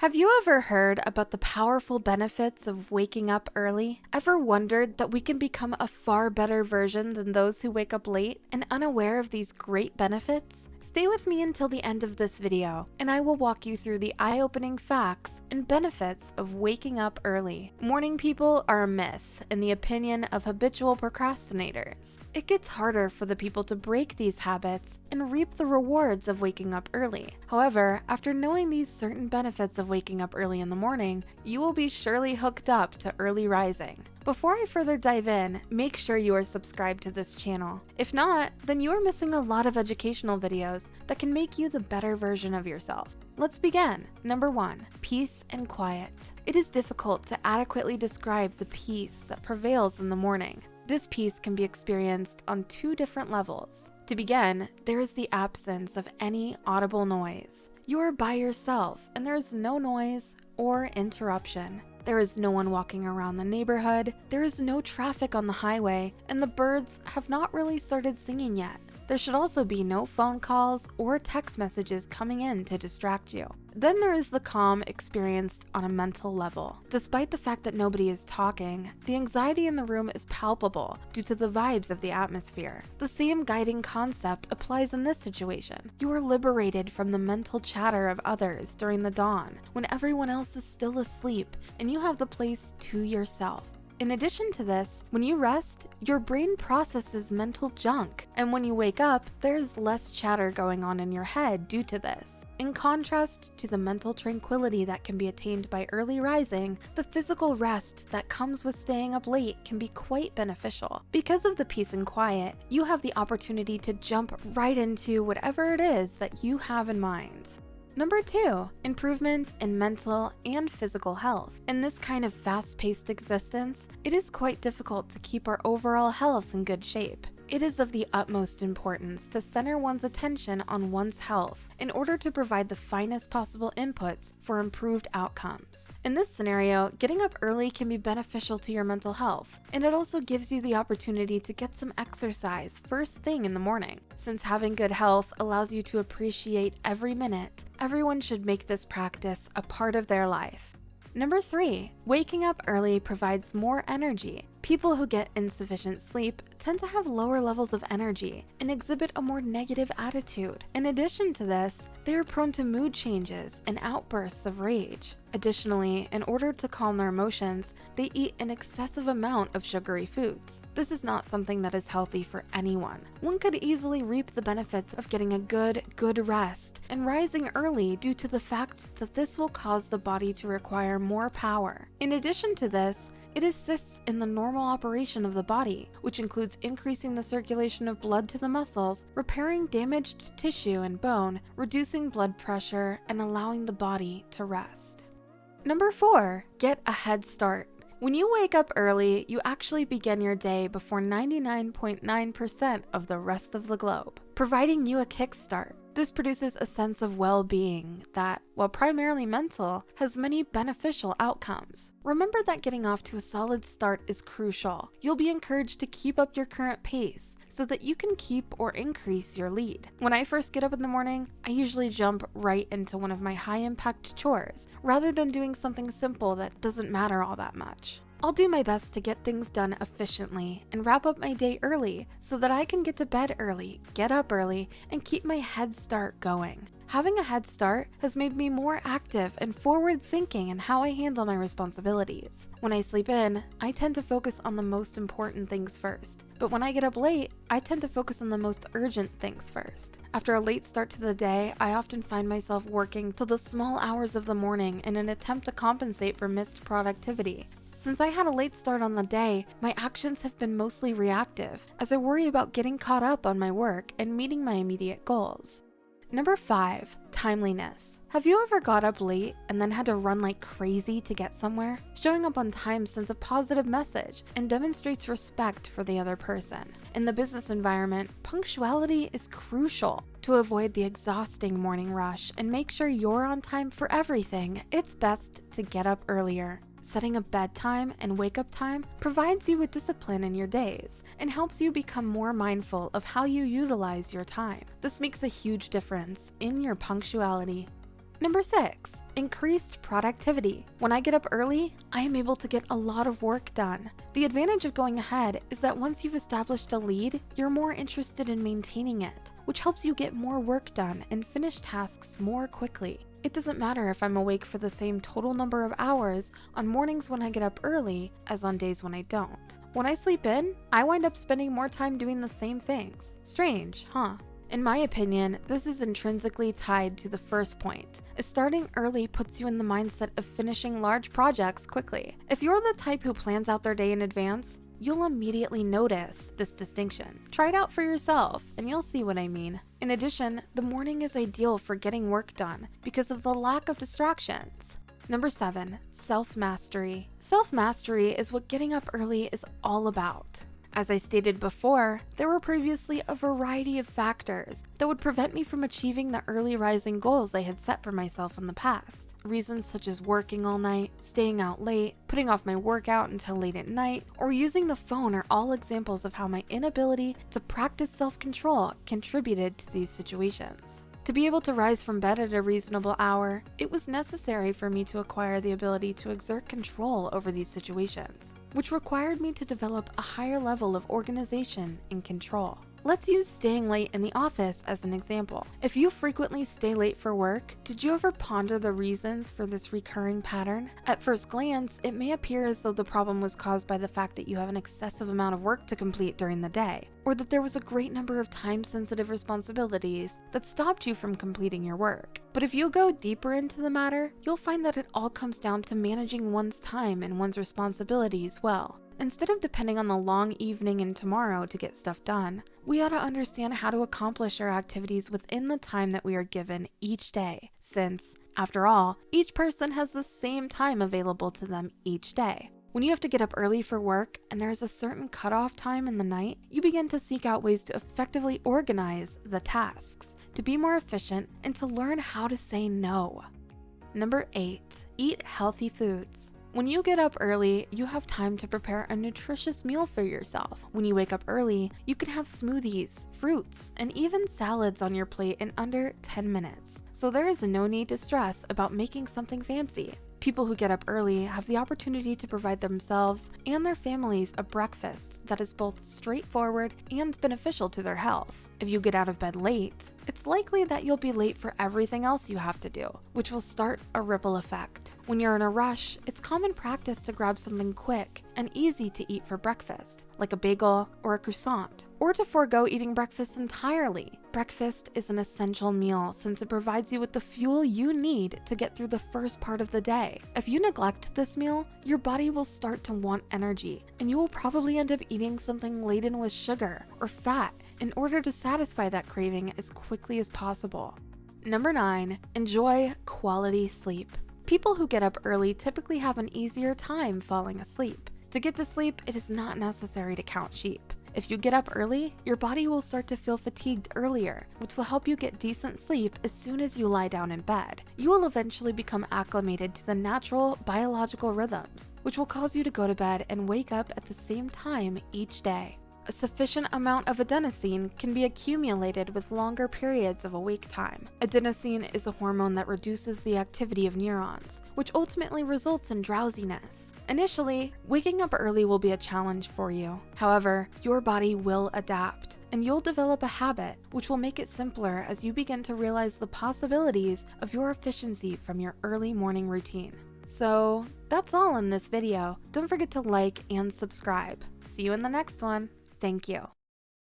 Have you ever heard about the powerful benefits of waking up early? Ever wondered that we can become a far better version than those who wake up late and unaware of these great benefits? Stay with me until the end of this video, and I will walk you through the eye-opening facts and benefits of waking up early. Morning people are a myth, in the opinion of habitual procrastinators. It gets harder for the people to break these habits and reap the rewards of waking up early. However, after knowing these certain benefits of waking up early in the morning, you will be surely hooked up to early rising. Before I further dive in, make sure you are subscribed to this channel. If not, then you are missing a lot of educational videos that can make you the better version of yourself. Let's begin. Number 1, peace and quiet. It is difficult to adequately describe the peace that prevails in the morning. This peace can be experienced on 2 different levels. To begin, there is the absence of any audible noise. You are by yourself and there is no noise or interruption. There is no one walking around the neighborhood, there is no traffic on the highway, and the birds have not really started singing yet. There should also be no phone calls or text messages coming in to distract you. Then there is the calm experienced on a mental level. Despite the fact that nobody is talking, the anxiety in the room is palpable due to the vibes of the atmosphere. The same guiding concept applies in this situation. You are liberated from the mental chatter of others during the dawn, when everyone else is still asleep and you have the place to yourself. In addition to this, when you rest, your brain processes mental junk, and when you wake up, there's less chatter going on in your head due to this. In contrast to the mental tranquility that can be attained by early rising, the physical rest that comes with staying up late can be quite beneficial. Because of the peace and quiet, you have the opportunity to jump right into whatever it is that you have in mind. Number 2, improvement in mental and physical health. In this kind of fast-paced existence, it is quite difficult to keep our overall health in good shape. It is of the utmost importance to center one's attention on one's health in order to provide the finest possible inputs for improved outcomes. In this scenario, getting up early can be beneficial to your mental health, and it also gives you the opportunity to get some exercise first thing in the morning. Since having good health allows you to appreciate every minute, everyone should make this practice a part of their life. Number 3, waking up early provides more energy. People who get insufficient sleep tend to have lower levels of energy and exhibit a more negative attitude. In addition to this, they are prone to mood changes and outbursts of rage. Additionally, in order to calm their emotions, they eat an excessive amount of sugary foods. This is not something that is healthy for anyone. One could easily reap the benefits of getting a good rest and rising early due to the fact that this will cause the body to require more power. In addition to this, it assists in the normal operation of the body, which includes increasing the circulation of blood to the muscles, repairing damaged tissue and bone, reducing blood pressure, and allowing the body to rest. Number 4, get a head start. When you wake up early, you actually begin your day before 99.9% of the rest of the globe, providing you a kickstart. This produces a sense of well-being that, while primarily mental, has many beneficial outcomes. Remember that getting off to a solid start is crucial. You'll be encouraged to keep up your current pace so that you can keep or increase your lead. When I first get up in the morning, I usually jump right into one of my high-impact chores, rather than doing something simple that doesn't matter all that much. I'll do my best to get things done efficiently and wrap up my day early so that I can get to bed early, get up early, and keep my head start going. Having a head start has made me more active and forward-thinking in how I handle my responsibilities. When I sleep in, I tend to focus on the most important things first, but when I get up late, I tend to focus on the most urgent things first. After a late start to the day, I often find myself working till the small hours of the morning in an attempt to compensate for missed productivity. Since I had a late start on the day, my actions have been mostly reactive, as I worry about getting caught up on my work and meeting my immediate goals. Number 5, timeliness. Have you ever got up late and then had to run like crazy to get somewhere? Showing up on time sends a positive message and demonstrates respect for the other person. In the business environment, punctuality is crucial. To avoid the exhausting morning rush and make sure you're on time for everything, it's best to get up earlier. Setting a bedtime and wake-up time provides you with discipline in your days and helps you become more mindful of how you utilize your time. This makes a huge difference in your punctuality. Number 6, increased productivity. When I get up early, I am able to get a lot of work done. The advantage of going ahead is that once you've established a lead, you're more interested in maintaining it, which helps you get more work done and finish tasks more quickly. It doesn't matter if I'm awake for the same total number of hours on mornings when I get up early as on days when I don't. When I sleep in, I wind up spending more time doing the same things. Strange, huh? In my opinion, this is intrinsically tied to the first point, as starting early puts you in the mindset of finishing large projects quickly. If you're the type who plans out their day in advance, you'll immediately notice this distinction. Try it out for yourself, and you'll see what I mean. In addition, the morning is ideal for getting work done because of the lack of distractions. Number 7, self-mastery. Self-mastery is what getting up early is all about. As I stated before, there were previously a variety of factors that would prevent me from achieving the early rising goals I had set for myself in the past. Reasons such as working all night, staying out late, putting off my workout until late at night, or using the phone are all examples of how my inability to practice self-control contributed to these situations. To be able to rise from bed at a reasonable hour, it was necessary for me to acquire the ability to exert control over these situations, which required me to develop a higher level of organization and control. Let's use staying late in the office as an example. If you frequently stay late for work, did you ever ponder the reasons for this recurring pattern? At first glance, it may appear as though the problem was caused by the fact that you have an excessive amount of work to complete during the day, or that there was a great number of time-sensitive responsibilities that stopped you from completing your work. But if you go deeper into the matter, you'll find that it all comes down to managing one's time and one's responsibilities well. Instead of depending on the long evening and tomorrow to get stuff done, we ought to understand how to accomplish our activities within the time that we are given each day, since, after all, each person has the same time available to them each day. When you have to get up early for work and there is a certain cutoff time in the night, you begin to seek out ways to effectively organize the tasks, to be more efficient, and to learn how to say no. Number 8, eat healthy foods. When you get up early, you have time to prepare a nutritious meal for yourself. When you wake up early, you can have smoothies, fruits, and even salads on your plate in under 10 minutes. So there is no need to stress about making something fancy. People who get up early have the opportunity to provide themselves and their families a breakfast that is both straightforward and beneficial to their health. If you get out of bed late, it's likely that you'll be late for everything else you have to do, which will start a ripple effect. When you're in a rush, it's common practice to grab something quick and easy to eat for breakfast, like a bagel or a croissant, or to forego eating breakfast entirely. Breakfast is an essential meal since it provides you with the fuel you need to get through the first part of the day. If you neglect this meal, your body will start to want energy, and you will probably end up eating something laden with sugar or fat in order to satisfy that craving as quickly as possible. Number 9, enjoy quality sleep. People who get up early typically have an easier time falling asleep. To get to sleep, it is not necessary to count sheep. If you get up early, your body will start to feel fatigued earlier, which will help you get decent sleep as soon as you lie down in bed. You will eventually become acclimated to the natural biological rhythms, which will cause you to go to bed and wake up at the same time each day. A sufficient amount of adenosine can be accumulated with longer periods of awake time. Adenosine is a hormone that reduces the activity of neurons, which ultimately results in drowsiness. Initially, waking up early will be a challenge for you. However, your body will adapt, and you'll develop a habit, which will make it simpler as you begin to realize the possibilities of your efficiency from your early morning routine. So, that's all in this video. Don't forget to like and subscribe. See you in the next one. Thank you.